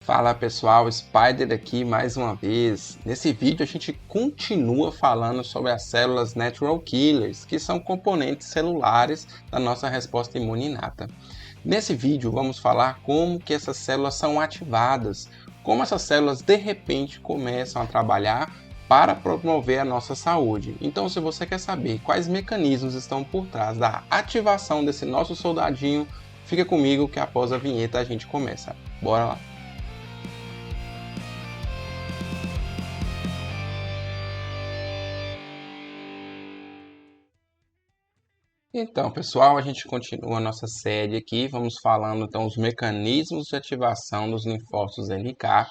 Fala pessoal, Spider aqui mais uma vez. Nesse vídeo a gente continua falando sobre as células Natural Killers, que são componentes celulares da nossa resposta imune inata. Nesse vídeo vamos falar como que essas células são ativadas, como essas células de repente começam a trabalhar para promover a nossa saúde. Então, se você quer saber quais mecanismos estão por trás da ativação desse nosso soldadinho, fica comigo que após a vinheta a gente começa. Bora lá! Então, pessoal, a gente continua a nossa série aqui, vamos falando então os mecanismos de ativação dos linfócitos NK.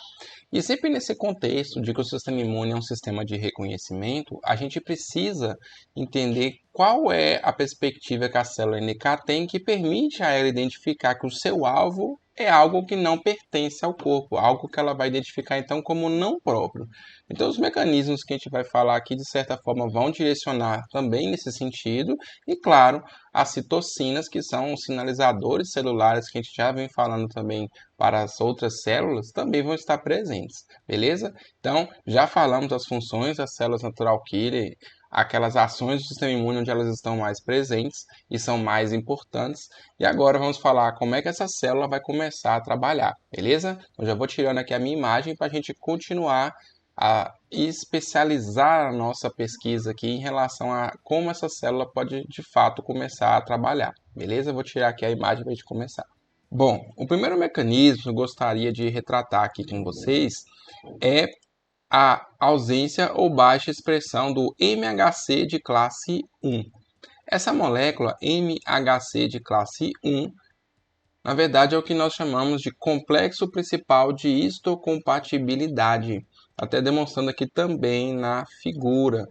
E sempre nesse contexto de que o sistema imune é um sistema de reconhecimento, a gente precisa entender qual é a perspectiva que a célula NK tem que permite a ela identificar que o seu alvo é algo que não pertence ao corpo, algo que ela vai identificar então como não próprio. Então, os mecanismos que a gente vai falar aqui, de certa forma, vão direcionar também nesse sentido, e claro, as citocinas, que são os sinalizadores celulares que a gente já vem falando também para as outras células, também vão estar presentes, beleza? Então, já falamos das funções das células natural killer, aquelas ações do sistema imune onde elas estão mais presentes e são mais importantes. E agora vamos falar como é que essa célula vai começar a trabalhar, beleza? Eu já vou tirando aqui a minha imagem para a gente continuar a especializar a nossa pesquisa aqui em relação a como essa célula pode de fato começar a trabalhar, beleza? Eu vou tirar aqui a imagem para a gente começar. Bom, o primeiro mecanismo que eu gostaria de retratar aqui com vocês é a ausência ou baixa expressão do MHC de classe 1. Essa molécula MHC de classe 1, na verdade, é o que nós chamamos de complexo principal de histocompatibilidade, até demonstrando aqui também na figura.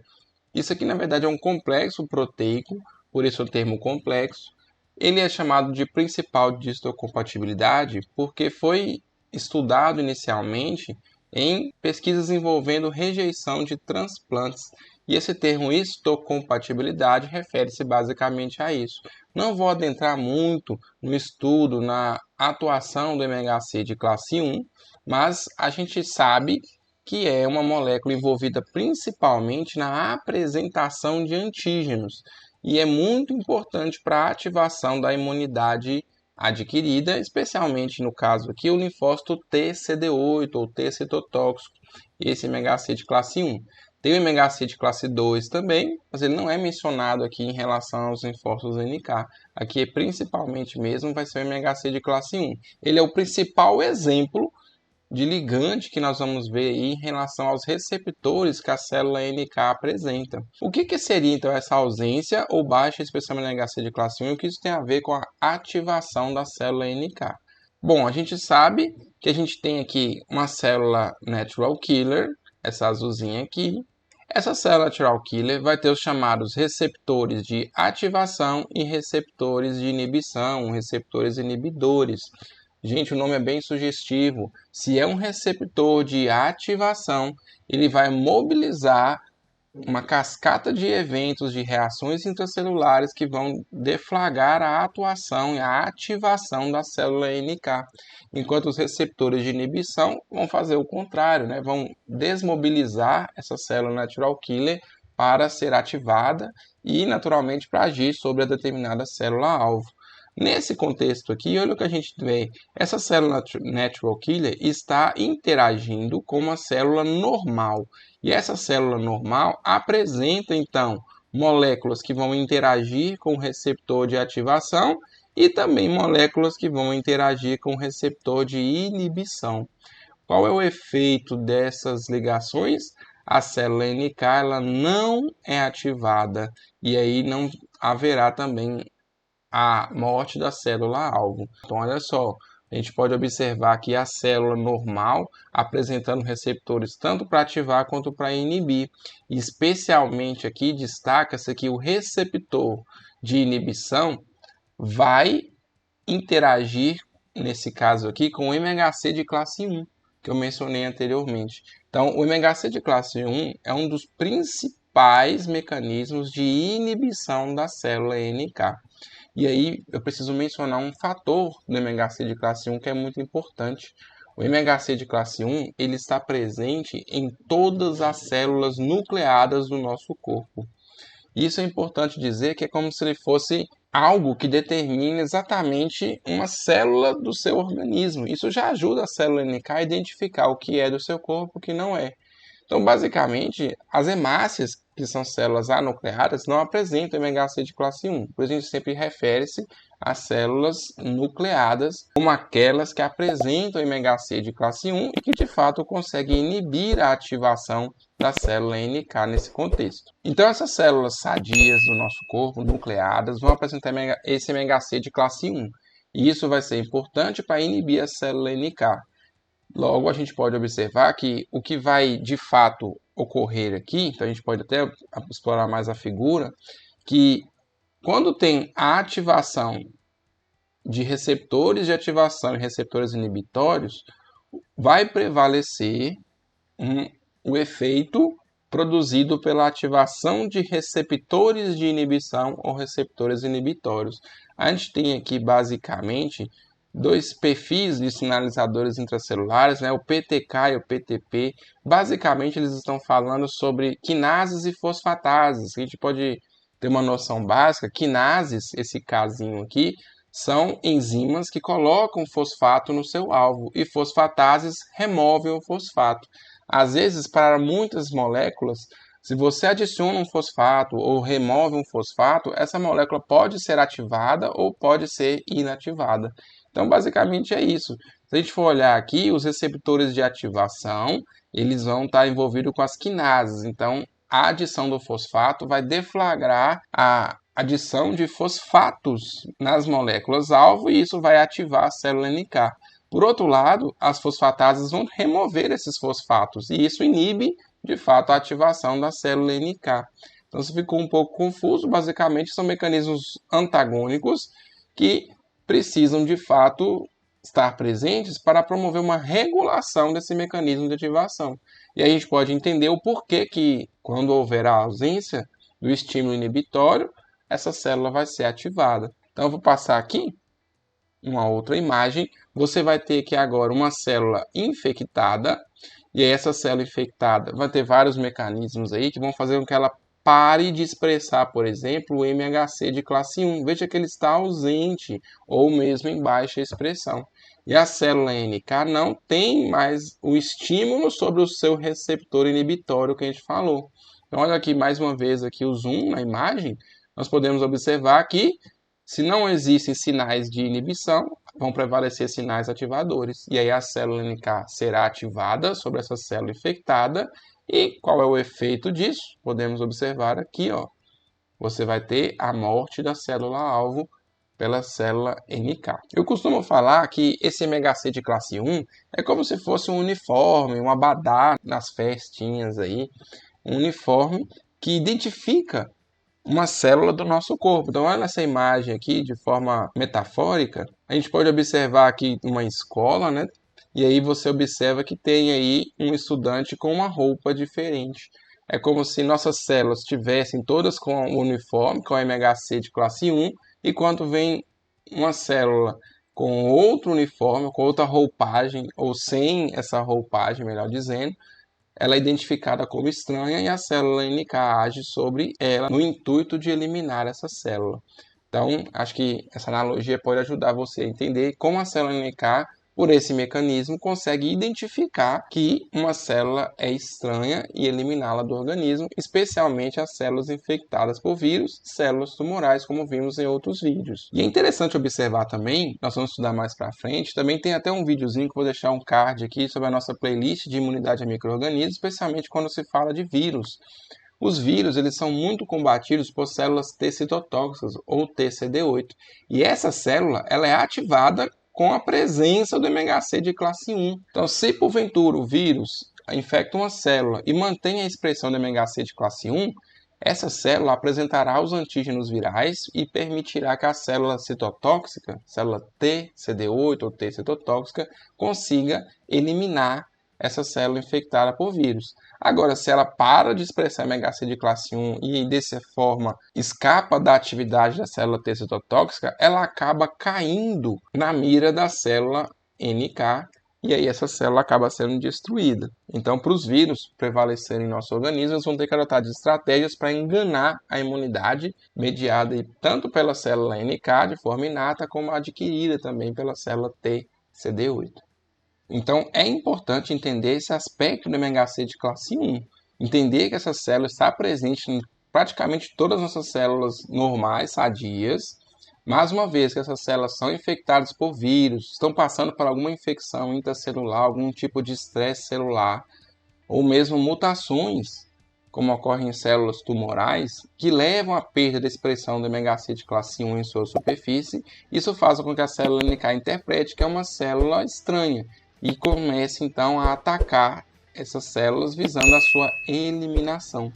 Isso aqui, na verdade, é um complexo proteico, por isso o termo complexo. Ele é chamado de principal de histocompatibilidade porque foi estudado inicialmente em pesquisas envolvendo rejeição de transplantes. E esse termo histocompatibilidade refere-se basicamente a isso. Não vou adentrar muito no estudo, na atuação do MHC de classe 1, mas a gente sabe que é uma molécula envolvida principalmente na apresentação de antígenos e é muito importante para a ativação da imunidade adquirida, especialmente no caso aqui o linfócito TCD8 ou T citotóxico, esse MHC de classe 1. Tem o MHC de classe 2 também, mas ele não é mencionado aqui em relação aos linfócitos NK. Aqui principalmente mesmo vai ser o MHC de classe 1. Ele é o principal exemplo de ligante que nós vamos ver aí em relação aos receptores que a célula NK apresenta. O que seria então essa ausência ou baixa expressão MHC de classe 1 e o que isso tem a ver com a ativação da célula NK? Bom, a gente sabe que a gente tem aqui uma célula natural killer, essa azulzinha aqui. Essa célula natural killer vai ter os chamados receptores de ativação e receptores de inibição, receptores inibidores. Gente, o nome é bem sugestivo. Se é um receptor de ativação, ele vai mobilizar uma cascata de eventos de reações intracelulares que vão deflagrar a atuação e a ativação da célula NK, enquanto os receptores de inibição vão fazer o contrário, né? Vão desmobilizar essa célula natural killer para ser ativada e, naturalmente, para agir sobre a determinada célula-alvo. Nesse contexto aqui, olha o que a gente vê. Essa célula natural killer está interagindo com uma célula normal. E essa célula normal apresenta, então, moléculas que vão interagir com o receptor de ativação e também moléculas que vão interagir com o receptor de inibição. Qual é o efeito dessas ligações? A célula NK ela não é ativada e aí não haverá também a morte da célula-alvo. Então, olha só, a gente pode observar aqui a célula normal apresentando receptores tanto para ativar quanto para inibir. E especialmente aqui destaca-se que o receptor de inibição vai interagir, nesse caso aqui, com o MHC de classe 1, que eu mencionei anteriormente. Então, o MHC de classe 1 é um dos principais mecanismos de inibição da célula NK. E aí eu preciso mencionar um fator do MHC de classe 1 que é muito importante. O MHC de classe 1 ele está presente em todas as células nucleadas do nosso corpo. Isso é importante dizer que é como se ele fosse algo que determina exatamente uma célula do seu organismo. Isso já ajuda a célula NK a identificar o que é do seu corpo e o que não é. Então, basicamente, as hemácias, que são células anucleadas, não apresentam MHC de classe 1. Por isso, a gente sempre refere-se às células nucleadas como aquelas que apresentam MHC de classe 1 e que, de fato, conseguem inibir a ativação da célula NK nesse contexto. Então, essas células sadias do nosso corpo, nucleadas, vão apresentar esse MHC de classe 1. E isso vai ser importante para inibir a célula NK. Logo, a gente pode observar que o que vai de fato ocorrer aqui, então a gente pode até explorar mais a figura, que quando tem a ativação de receptores de ativação e receptores inibitórios, vai prevalecer o efeito produzido pela ativação de receptores de inibição ou receptores inibitórios. A gente tem aqui basicamente dois perfis de sinalizadores intracelulares, né? O PTK e o PTP. Basicamente, eles estão falando sobre quinases e fosfatases. A gente pode ter uma noção básica. Quinases, esse casinho aqui, são enzimas que colocam fosfato no seu alvo e fosfatases removem o fosfato. Às vezes, para muitas moléculas, se você adiciona um fosfato ou remove um fosfato, essa molécula pode ser ativada ou pode ser inativada. Então, basicamente é isso. Se a gente for olhar aqui, os receptores de ativação, eles vão estar envolvidos com as quinases. Então, a adição do fosfato vai deflagrar a adição de fosfatos nas moléculas-alvo e isso vai ativar a célula NK. Por outro lado, as fosfatases vão remover esses fosfatos e isso inibe, de fato, a ativação da célula NK. Então, se ficou um pouco confuso, basicamente são mecanismos antagônicos que precisam, de fato, estar presentes para promover uma regulação desse mecanismo de ativação. E a gente pode entender o porquê que, quando houver a ausência do estímulo inibitório, essa célula vai ser ativada. Então, eu vou passar aqui uma outra imagem. Você vai ter aqui agora uma célula infectada, e essa célula infectada vai ter vários mecanismos aí que vão fazer com que ela pare de expressar, por exemplo, o MHC de classe 1. Veja que ele está ausente ou mesmo em baixa expressão. E a célula NK não tem mais o estímulo sobre o seu receptor inibitório que a gente falou. Então, olha aqui mais uma vez aqui o zoom na imagem. Nós podemos observar que se não existem sinais de inibição, vão prevalecer sinais ativadores. E aí a célula NK será ativada sobre essa célula infectada. E qual é o efeito disso? Podemos observar aqui, ó. Você vai ter a morte da célula-alvo pela célula NK. Eu costumo falar que esse MHC de classe 1 é como se fosse um uniforme, um abadá nas festinhas aí. Um uniforme que identifica uma célula do nosso corpo. Então, olha essa imagem aqui de forma metafórica. A gente pode observar aqui uma escola, né? E aí você observa que tem aí um estudante com uma roupa diferente. É como se nossas células estivessem todas com o uniforme, com o MHC de classe 1, e quando vem uma célula com outro uniforme, com outra roupagem, ou sem essa roupagem, melhor dizendo, ela é identificada como estranha e a célula NK age sobre ela no intuito de eliminar essa célula. Então, acho que essa analogia pode ajudar você a entender como a célula NK, por esse mecanismo, consegue identificar que uma célula é estranha e eliminá-la do organismo, especialmente as células infectadas por vírus, células tumorais, como vimos em outros vídeos. E é interessante observar também, nós vamos estudar mais para frente, também tem até um videozinho que eu vou deixar um card aqui sobre a nossa playlist de imunidade a micro-organismos, especialmente quando se fala de vírus. Os vírus eles são muito combatidos por células T citotóxicas ou TCD8. E essa célula ela é ativada com a presença do MHC de classe 1. Então, se porventura o vírus infecta uma célula e mantém a expressão do MHC de classe 1, essa célula apresentará os antígenos virais e permitirá que a célula citotóxica, célula T, CD8 ou T citotóxica, consiga eliminar essa célula infectada por vírus. Agora, se ela para de expressar MHC de classe 1 e dessa forma escapa da atividade da célula T citotóxica, ela acaba caindo na mira da célula NK e aí essa célula acaba sendo destruída. Então, para os vírus prevalecerem em nosso organismo, eles vão ter que adotar de estratégias para enganar a imunidade mediada tanto pela célula NK de forma inata, como adquirida também pela célula T CD8. Então, é importante entender esse aspecto do MHC de classe 1. Entender que essa célula está presente em praticamente todas as nossas células normais, sadias, mas uma vez que essas células são infectadas por vírus, estão passando por alguma infecção intracelular, algum tipo de estresse celular, ou mesmo mutações, como ocorrem em células tumorais, que levam à perda da expressão do MHC de classe 1 em sua superfície, isso faz com que a célula NK interprete que é uma célula estranha e comece então a atacar essas células visando a sua eliminação.